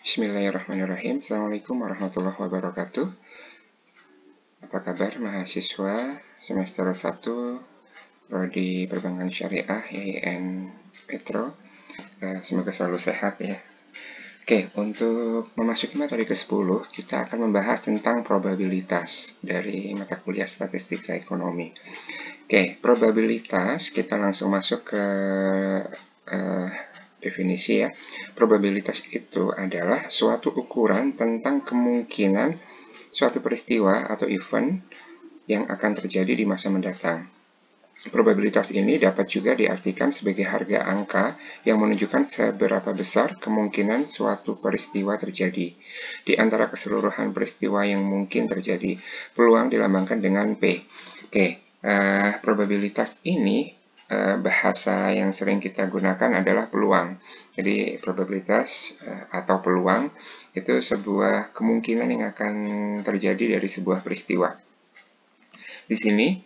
Bismillahirrahmanirrahim. Assalamualaikum warahmatullahi wabarakatuh. Apa kabar mahasiswa semester 1 Prodi Perbankan Syariah YIN Petro? Semoga selalu sehat ya. Oke, untuk memasuki materi ke-10, kita akan membahas tentang probabilitas dari mata kuliah statistika ekonomi. Oke, probabilitas, kita langsung masuk ke definisi ya. Probabilitas itu adalah suatu ukuran tentang kemungkinan suatu peristiwa atau event yang akan terjadi di masa mendatang. Probabilitas ini dapat juga diartikan sebagai harga angka yang menunjukkan seberapa besar kemungkinan suatu peristiwa terjadi. Di antara keseluruhan peristiwa yang mungkin terjadi, peluang dilambangkan dengan P. Oke, probabilitas ini bahasa yang sering kita gunakan adalah peluang. Jadi probabilitas atau peluang itu sebuah kemungkinan yang akan terjadi dari sebuah peristiwa. Di sini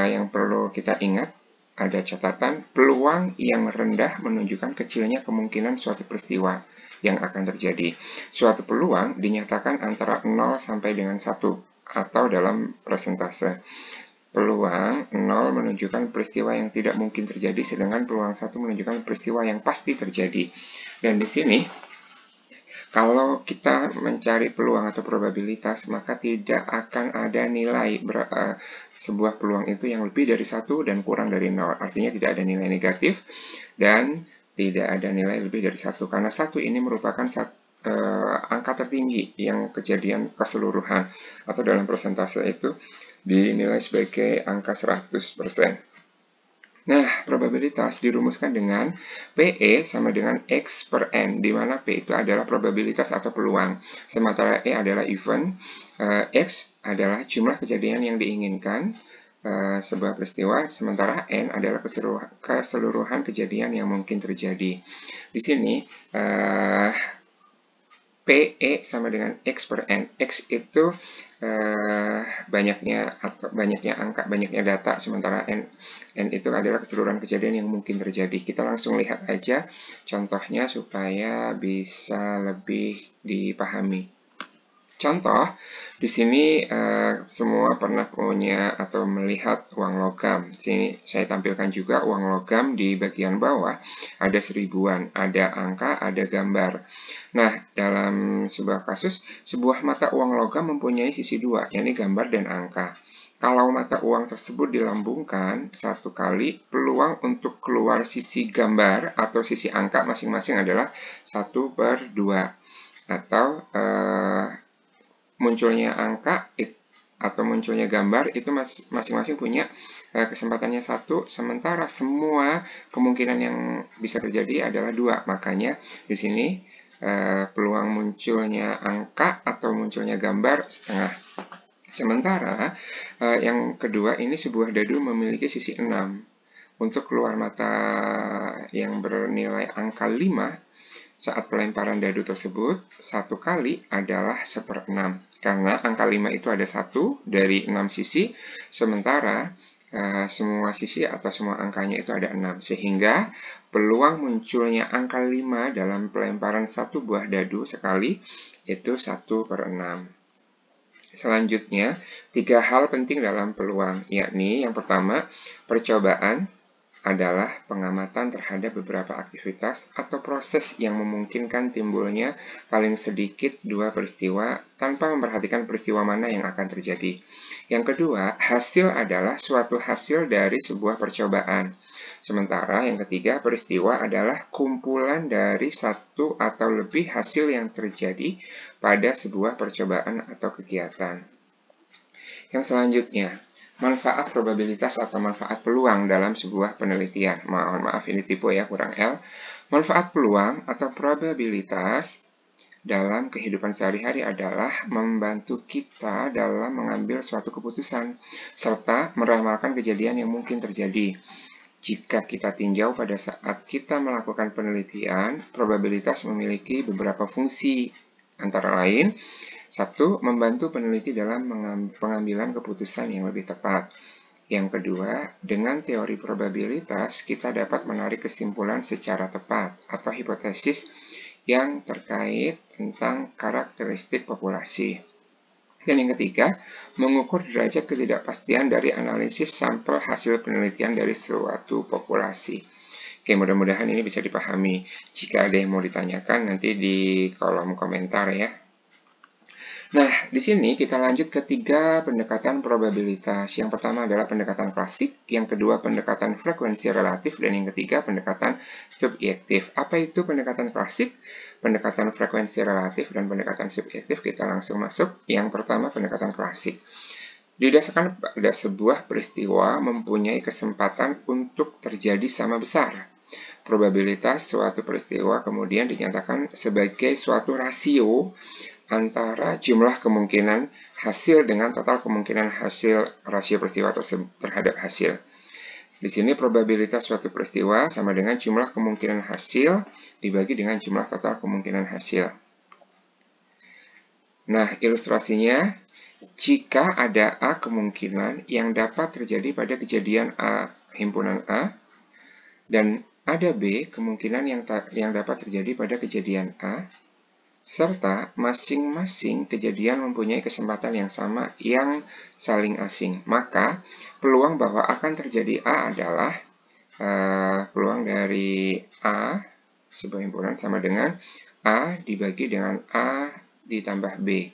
yang perlu kita ingat ada catatan peluang yang rendah menunjukkan kecilnya kemungkinan suatu peristiwa yang akan terjadi. Suatu peluang dinyatakan antara 0 sampai dengan 1 atau dalam persentase. Peluang 0 menunjukkan peristiwa yang tidak mungkin terjadi, sedangkan peluang 1 menunjukkan peristiwa yang pasti terjadi. Dan di sini, kalau kita mencari peluang atau probabilitas, maka tidak akan ada nilai sebuah peluang itu yang lebih dari 1 dan kurang dari 0. Artinya tidak ada nilai negatif dan tidak ada nilai lebih dari 1. Karena 1 ini merupakan angka tertinggi yang kejadian keseluruhan atau dalam persentase itu dinilai sebagai angka 100%. Nah, probabilitas dirumuskan dengan PE sama dengan X per N, di mana P itu adalah probabilitas atau peluang, sementara E adalah event, X adalah jumlah kejadian yang diinginkan sebuah peristiwa, sementara N adalah keseluruhan kejadian yang mungkin terjadi. Di sini, PE sama dengan X per N. X itu banyaknya angka, banyaknya data, sementara N itu adalah keseluruhan kejadian yang mungkin terjadi. Kita langsung lihat aja contohnya supaya bisa lebih dipahami. Contoh, di sini semua pernah punya atau melihat uang logam. Di sini saya tampilkan juga uang logam di bagian bawah. Ada seribuan, ada angka, ada gambar. Nah, dalam sebuah kasus, sebuah mata uang logam mempunyai sisi dua, yakni gambar dan angka. Kalau mata uang tersebut dilambungkan satu kali, peluang untuk keluar sisi gambar atau sisi angka masing-masing adalah 1/2. Atau munculnya angka atau munculnya gambar itu masing-masing punya kesempatannya 1, sementara semua kemungkinan yang bisa terjadi adalah 2. Makanya di sini peluang munculnya angka atau munculnya gambar setengah. Sementara yang kedua ini sebuah dadu memiliki sisi 6. Untuk keluar mata yang bernilai angka 5, saat pelemparan dadu tersebut, 1 kali adalah 1/6. Karena angka 5 itu ada 1 dari 6 sisi, sementara semua sisi atau semua angkanya itu ada 6. Sehingga peluang munculnya angka 5 dalam pelemparan 1 buah dadu sekali itu 1/6. Selanjutnya, 3 hal penting dalam peluang, yakni yang pertama, percobaan adalah pengamatan terhadap beberapa aktivitas atau proses yang memungkinkan timbulnya paling sedikit 2 peristiwa tanpa memperhatikan peristiwa mana yang akan terjadi. Yang kedua, hasil adalah suatu hasil dari sebuah percobaan. Sementara yang ketiga, peristiwa adalah kumpulan dari satu atau lebih hasil yang terjadi pada sebuah percobaan atau kegiatan. Yang selanjutnya, manfaat probabilitas atau manfaat peluang dalam sebuah penelitian. Mohon maaf, ini tipe ya, kurang L. Manfaat peluang atau probabilitas dalam kehidupan sehari-hari adalah membantu kita dalam mengambil suatu keputusan, serta meramalkan kejadian yang mungkin terjadi. Jika kita tinjau pada saat kita melakukan penelitian, probabilitas memiliki beberapa fungsi, antara lain, 1. Membantu peneliti dalam pengambilan keputusan yang lebih tepat. Yang kedua, dengan teori probabilitas, kita dapat menarik kesimpulan secara tepat atau hipotesis yang terkait tentang karakteristik populasi. Dan yang ketiga, mengukur derajat ketidakpastian dari analisis sampel hasil penelitian dari suatu populasi. Oke, mudah-mudahan ini bisa dipahami. Jika ada yang mau ditanyakan, nanti di kolom komentar ya. Nah, di sini kita lanjut ke 3 pendekatan probabilitas. Yang pertama adalah pendekatan klasik, yang kedua pendekatan frekuensi relatif, dan yang ketiga pendekatan subjektif. Apa itu pendekatan klasik, pendekatan frekuensi relatif, dan pendekatan subjektif? Kita langsung masuk. Yang pertama pendekatan klasik. Didasarkan pada sebuah peristiwa mempunyai kesempatan untuk terjadi sama besar. Probabilitas suatu peristiwa kemudian dinyatakan sebagai suatu rasio antara jumlah kemungkinan hasil dengan total kemungkinan hasil rasio peristiwa tersebut terhadap hasil. Di sini probabilitas suatu peristiwa sama dengan jumlah kemungkinan hasil dibagi dengan jumlah total kemungkinan hasil. Nah, ilustrasinya, jika ada A kemungkinan yang dapat terjadi pada kejadian A himpunan A, dan ada B kemungkinan yang dapat terjadi pada kejadian A, serta masing-masing kejadian mempunyai kesempatan yang sama yang saling asing. Maka, peluang bahwa akan terjadi A adalah peluang dari A sebuah himpunan sama dengan A dibagi dengan A ditambah B.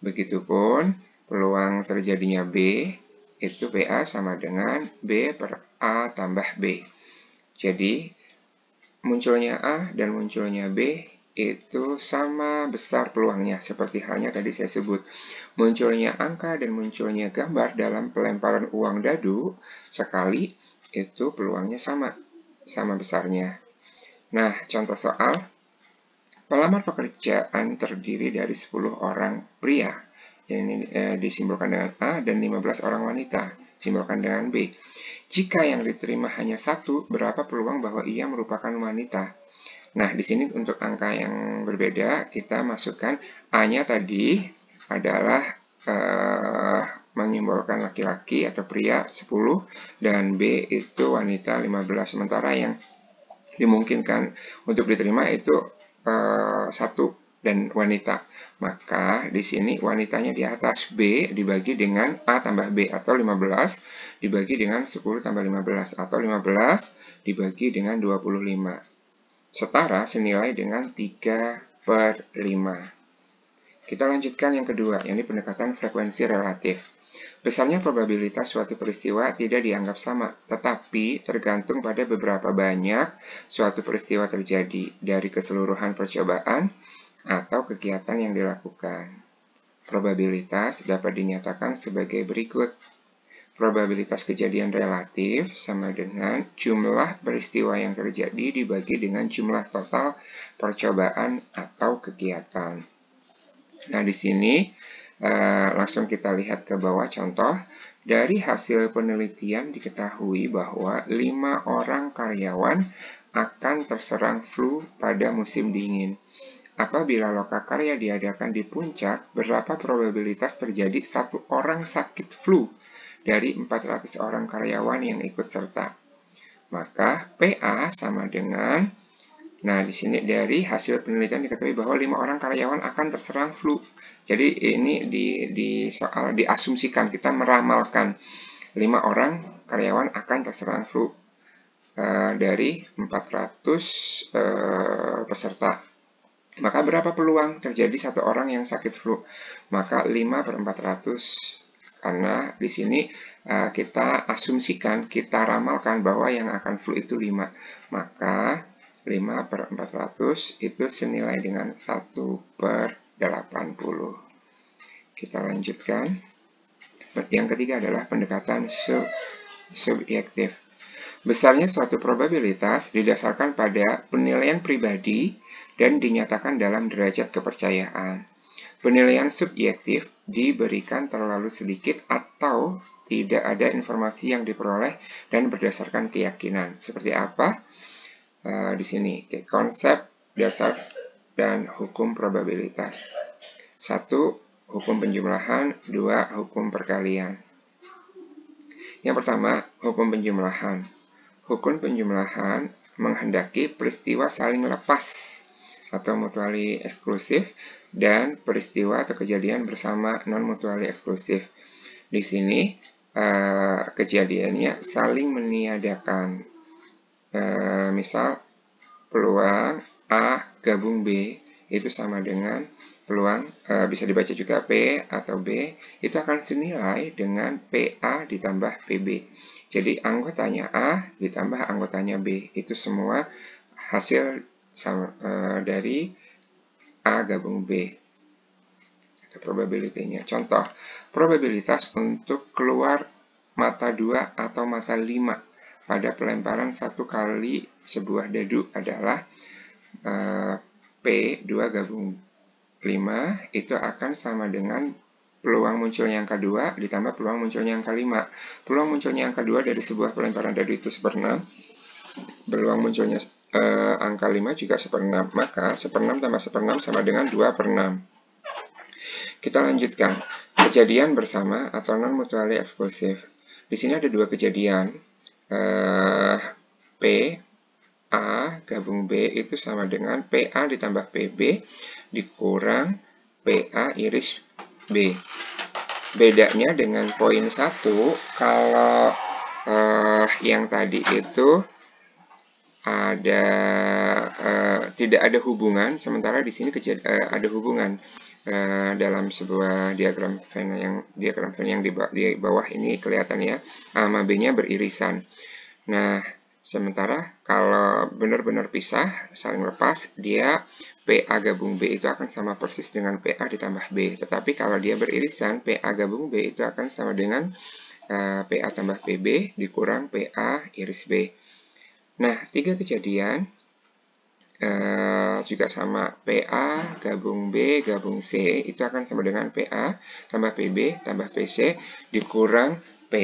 Begitupun, peluang terjadinya B itu PA sama dengan B per A tambah B. Jadi, munculnya A dan munculnya B itu sama besar peluangnya, seperti halnya tadi saya sebut. Munculnya angka dan munculnya gambar dalam pelemparan uang dadu sekali, itu peluangnya sama besarnya. Nah, contoh soal, pelamar pekerjaan terdiri dari 10 orang pria, ini disimbolkan dengan A, dan 15 orang wanita, simbolkan dengan B. Jika yang diterima hanya 1, berapa peluang bahwa ia merupakan wanita? Nah, di sini untuk angka yang berbeda, kita masukkan A-nya tadi adalah menyimbolkan laki-laki atau pria 10, dan B itu wanita 15. Sementara yang dimungkinkan untuk diterima itu 1 dan wanita. Maka di sini wanitanya di atas, B dibagi dengan A tambah B, atau 15 dibagi dengan 10 tambah 15, atau 15 dibagi dengan 25. Setara senilai dengan 3/5. Kita lanjutkan yang kedua, yakni pendekatan frekuensi relatif. Besarnya probabilitas suatu peristiwa tidak dianggap sama, tetapi tergantung pada beberapa banyak suatu peristiwa terjadi dari keseluruhan percobaan atau kegiatan yang dilakukan. Probabilitas dapat dinyatakan sebagai berikut. Probabilitas kejadian relatif sama dengan jumlah peristiwa yang terjadi dibagi dengan jumlah total percobaan atau kegiatan. Nah, di sini langsung kita lihat ke bawah contoh. Dari hasil penelitian diketahui bahwa 5 orang karyawan akan terserang flu pada musim dingin. Apabila lokakarya diadakan di puncak, berapa probabilitas terjadi 1 orang sakit flu dari 400 orang karyawan yang ikut serta? Maka PA sama dengan, nah di sini dari hasil penelitian diketahui bahwa 5 orang karyawan akan terserang flu. Jadi ini di soal diasumsikan, kita meramalkan 5 orang karyawan akan terserang flu dari 400 peserta. Maka berapa peluang terjadi 1 orang yang sakit flu? Maka 5/400. Karena di sini kita asumsikan, kita ramalkan bahwa yang akan flu itu 5. Maka 5/400 itu senilai dengan 1/80. Kita lanjutkan. Yang ketiga adalah pendekatan subjektif. Besarnya suatu probabilitas didasarkan pada penilaian pribadi dan dinyatakan dalam derajat kepercayaan. Penilaian subjektif diberikan terlalu sedikit atau tidak ada informasi yang diperoleh dan berdasarkan keyakinan. Seperti apa? Di sini konsep dasar dan hukum probabilitas. 1. Hukum penjumlahan. 2. Hukum perkalian. Yang pertama, hukum penjumlahan. Hukum penjumlahan menghendaki peristiwa saling lepas atau mutually eksklusif, dan peristiwa atau kejadian bersama non-mutually eksklusif. Di sini kejadiannya saling meniadakan. Misal peluang A gabung B itu sama dengan peluang, bisa dibaca juga P atau B, itu akan senilai dengan PA ditambah PB. Jadi anggotanya A ditambah anggotanya B, itu semua hasil dari A gabung B. Itu probability-nya. Contoh, probabilitas untuk keluar mata 2 atau mata 5 pada pelemparan 1 kali sebuah dadu adalah P 2 gabung 5 itu akan sama dengan peluang munculnya angka 2 ditambah peluang munculnya angka 5. Peluang munculnya angka 2 dari sebuah pelemparan dadu itu 1/6. Peluang munculnya angka 5 juga 1/6. Maka 1/6 tambah 1/6 sama dengan 2/6. Kita lanjutkan. Kejadian bersama atau non-mutually eksklusif. Di sini ada dua kejadian. P A gabung B itu sama dengan PA ditambah PB dikurang PA iris B. Bedanya dengan poin 1, kalau yang tadi itu ada tidak ada hubungan, sementara di sini ada hubungan. Dalam sebuah diagram Venn yang di bawah ini kelihatannya A sama B-nya beririsan. Nah, sementara kalau benar-benar pisah, saling lepas, dia PA gabung B itu akan sama persis dengan PA ditambah B. Tetapi kalau dia beririsan, PA gabung B itu akan sama dengan PA tambah PB dikurang PA iris B. Nah, 3 kejadian juga sama, PA gabung B gabung C itu akan sama dengan PA tambah PB tambah PC dikurang P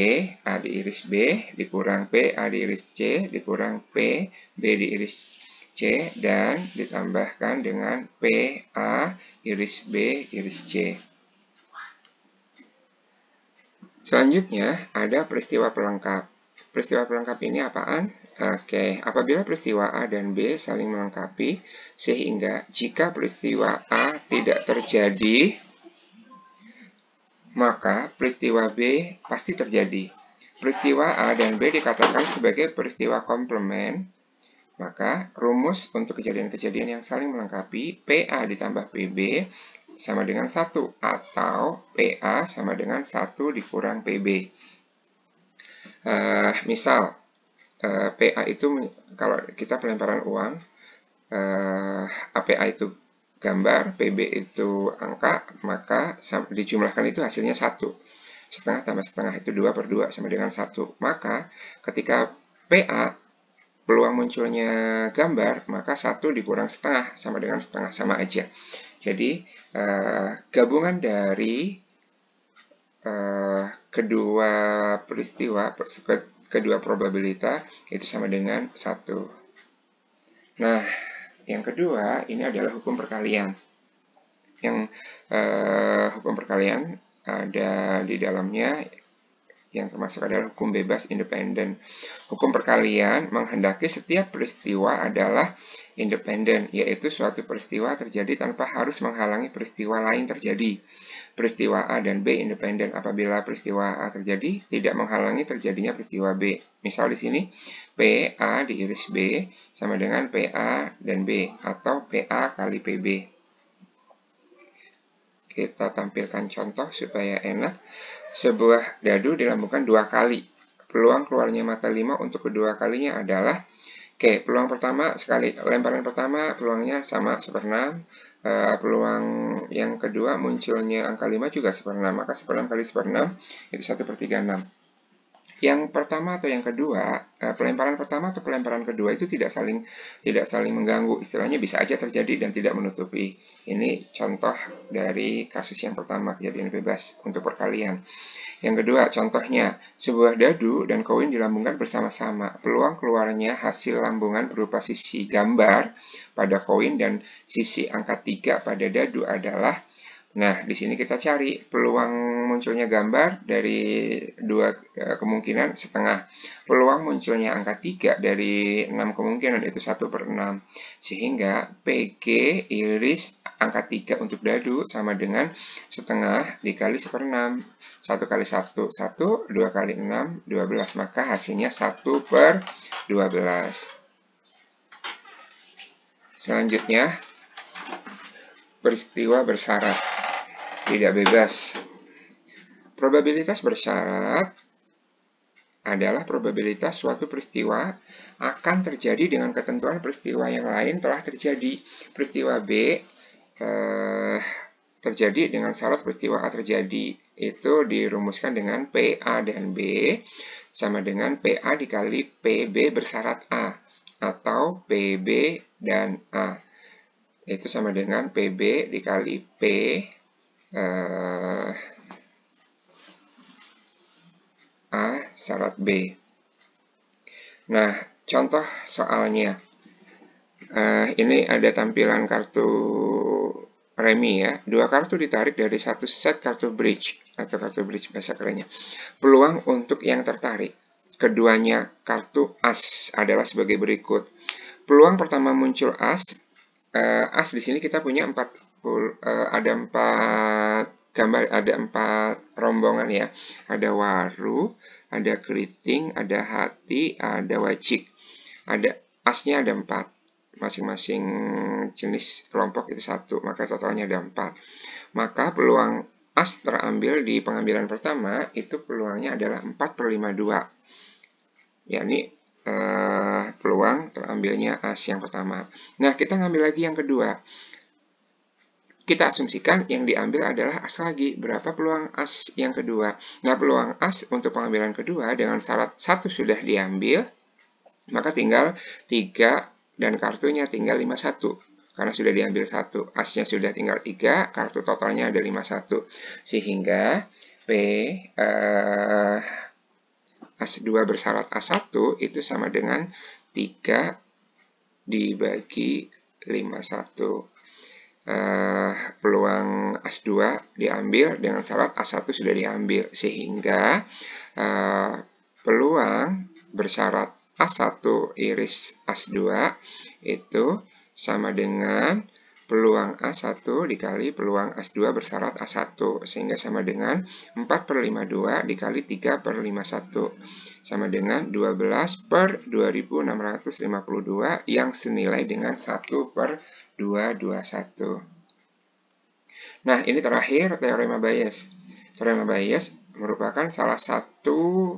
A di iris B dikurang P A di iris C dikurang P B di iris C dan ditambahkan dengan P A iris B iris C. Selanjutnya ada peristiwa pelengkap. Peristiwa pelengkap ini apaan? Oke, apabila peristiwa A dan B saling melengkapi, sehingga jika peristiwa A tidak terjadi, maka peristiwa B pasti terjadi. Peristiwa A dan B dikatakan sebagai peristiwa komplement, maka rumus untuk kejadian-kejadian yang saling melengkapi, PA ditambah PB sama dengan 1, atau PA sama dengan 1 dikurang PB. Misal, PA itu, kalau kita pelemparan uang, APA itu gambar, PB itu angka, maka dijumlahkan itu hasilnya 1. Setengah tambah setengah itu 2/2 sama dengan 1. Maka ketika PA peluang munculnya gambar, maka 1 dikurang setengah sama dengan setengah, sama aja. Jadi gabungan dari kedua peristiwa, kedua probabilitas itu sama dengan 1. Nah, yang kedua ini adalah hukum perkalian. Yang hukum perkalian ada di dalamnya yang termasuk adalah hukum bebas independen. Hukum perkalian menghendaki setiap peristiwa adalah independen, yaitu suatu peristiwa terjadi tanpa harus menghalangi peristiwa lain terjadi. Peristiwa A dan B independen apabila peristiwa A terjadi tidak menghalangi terjadinya peristiwa B. Misal di sini PA di iris B sama dengan PA dan B atau PA kali PB. Kita tampilkan contoh supaya enak. Sebuah dadu dilambungkan 2 kali. Peluang keluarnya mata 5 untuk kedua kalinya adalah, peluang pertama sekali, lemparan pertama peluangnya sama 1/6. Peluang yang kedua munculnya angka 5 juga 1/6, maka 1/6 kali 1/6 itu 1/36. Yang pertama atau yang kedua, pelemparan pertama atau pelemparan kedua itu tidak saling mengganggu, istilahnya bisa aja terjadi dan tidak menutupi. Ini contoh dari kasus yang pertama, kejadian bebas untuk perkalian. Yang kedua, contohnya, sebuah dadu dan koin dilambungkan bersama-sama. Peluang keluarnya hasil lambungan berupa sisi gambar pada koin dan sisi angka 3 pada dadu adalah, nah, di sini kita cari peluang munculnya gambar dari dua kemungkinan setengah. Peluang munculnya angka 3 dari 6 kemungkinan itu 1/6. Sehingga PG iris angka 3 untuk dadu sama dengan setengah dikali 1/6. 1 kali 1, 1, 2 kali 6, 12. Maka hasilnya 1/12. Selanjutnya, peristiwa bersyarat, tidak bebas. Probabilitas bersyarat adalah probabilitas suatu peristiwa akan terjadi dengan ketentuan peristiwa yang lain telah terjadi. Peristiwa B terjadi dengan syarat peristiwa A terjadi. Itu dirumuskan dengan PA dan B sama dengan PA dikali PB bersyarat A, atau PB dan A. Itu sama dengan PB dikali P A syarat B. Nah, contoh soalnya. Ini ada tampilan kartu remi ya. 2 kartu ditarik dari satu set kartu bridge, atau kartu bridge bahasa kerennya. Peluang untuk yang tertarik keduanya kartu as adalah sebagai berikut. Peluang pertama muncul as. As di sini kita punya ada 4 gambar, ada 4 rombongan ya. Ada waru, ada keriting, ada hati, ada wajik. Ada asnya ada 4. Masing-masing jenis kelompok itu 1, maka totalnya ada 4. Maka peluang as terambil di pengambilan pertama itu peluangnya adalah 4/52. Yakni peluang terambilnya as yang pertama. Nah, kita ngambil lagi yang kedua. Kita asumsikan yang diambil adalah as lagi. Berapa peluang as yang kedua? Nah, peluang as untuk pengambilan kedua dengan syarat 1 sudah diambil, maka tinggal 3 dan kartunya tinggal 51. Karena sudah diambil 1, asnya sudah tinggal 3, kartu totalnya ada 51. Sehingga as2 bersyarat as1 itu sama dengan 3 dibagi 51. Peluang as2 diambil dengan syarat as1 sudah diambil. Sehingga peluang bersyarat as1 iris as2 itu sama dengan peluang A1 dikali peluang as2 bersyarat A1, sehingga sama dengan 4/52 dikali 3/51, sama dengan 12/2652 yang senilai dengan 1/221. Nah, ini terakhir teorema Bayes. Teorema Bayes merupakan salah satu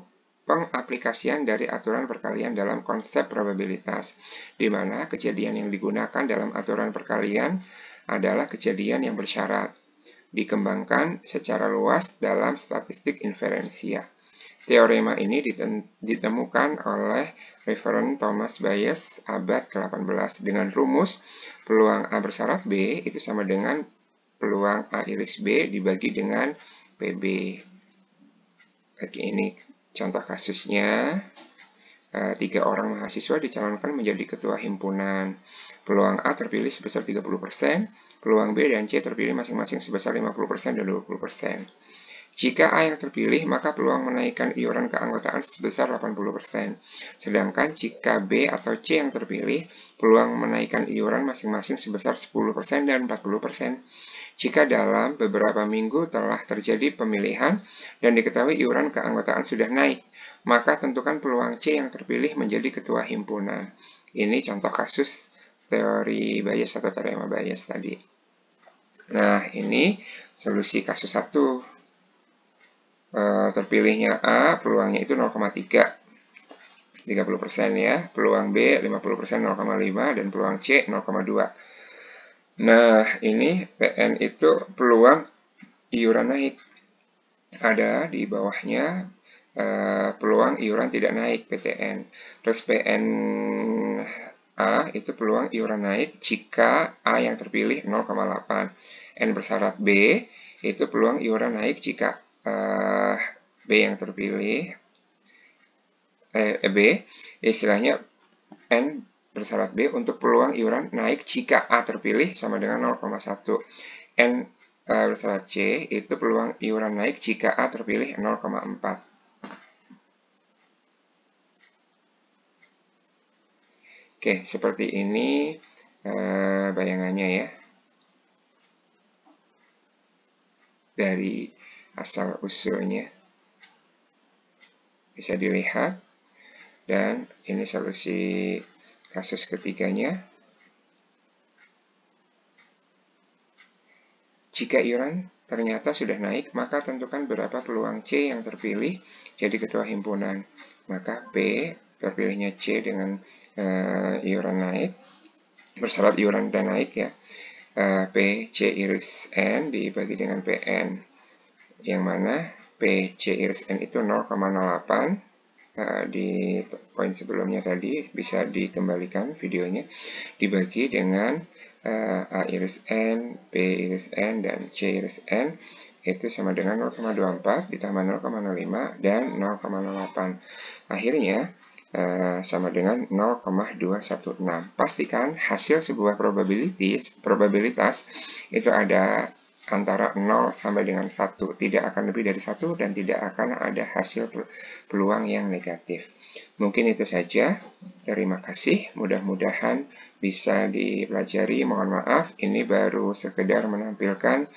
pengaplikasian dari aturan perkalian dalam konsep probabilitas, di mana kejadian yang digunakan dalam aturan perkalian adalah kejadian yang bersyarat, dikembangkan secara luas dalam statistik inferensia. Teorema ini ditemukan oleh Reverend Thomas Bayes abad ke-18 dengan rumus peluang A bersyarat B itu sama dengan peluang A iris B dibagi dengan PB. Oke, ini contoh kasusnya. 3 orang mahasiswa dicalonkan menjadi ketua himpunan. Peluang A terpilih sebesar 30%, peluang B dan C terpilih masing-masing sebesar 50% dan 20%. Jika A yang terpilih, maka peluang menaikkan iuran keanggotaan sebesar 80%. Sedangkan jika B atau C yang terpilih, peluang menaikkan iuran masing-masing sebesar 10% dan 40%. Jika dalam beberapa minggu telah terjadi pemilihan dan diketahui iuran keanggotaan sudah naik, maka tentukan peluang C yang terpilih menjadi ketua himpunan. Ini contoh kasus teori Bayes atau teorema Bayes tadi. Nah, ini solusi kasus 1. Terpilihnya A, peluangnya itu 0,3. 30% ya. Peluang B 50%, 0,5. Dan peluang C 0,2. Nah, ini PN itu peluang iuran naik. Ada di bawahnya peluang iuran tidak naik, PTN. Terus PN A itu peluang iuran naik jika A yang terpilih 0,8. N bersyarat B itu peluang iuran naik jika B yang terpilih B, istilahnya N bersyarat B untuk peluang iuran naik jika A terpilih sama dengan 0,1. N bersyarat C itu peluang iuran naik jika A terpilih 0,4. Oke, seperti ini bayangannya ya. Dari asal-usulnya bisa dilihat. Dan ini solusi kasus ketiganya. Jika iuran ternyata sudah naik, maka tentukan berapa peluang C yang terpilih jadi ketua himpunan. Maka P terpilihnya C dengan iuran naik, bersyarat iuran dan naik ya. P C iris N dibagi dengan PN, yang mana P C iris N itu 0,08. Di poin sebelumnya tadi bisa dikembalikan videonya, dibagi dengan A iris N, B iris N, dan C iris N itu sama dengan 0,24 ditambah 0,05 dan 0,08. Akhirnya sama dengan 0,216. Pastikan hasil sebuah probabilitas itu ada antara 0 sampai dengan 1. Tidak akan lebih dari 1 dan tidak akan ada hasil peluang yang negatif. Mungkin itu saja. Terima kasih. Mudah-mudahan bisa dipelajari. Mohon maaf, ini baru sekedar menampilkan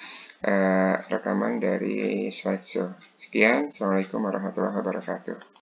rekaman dari slideshow. Sekian. Assalamualaikum warahmatullahi wabarakatuh.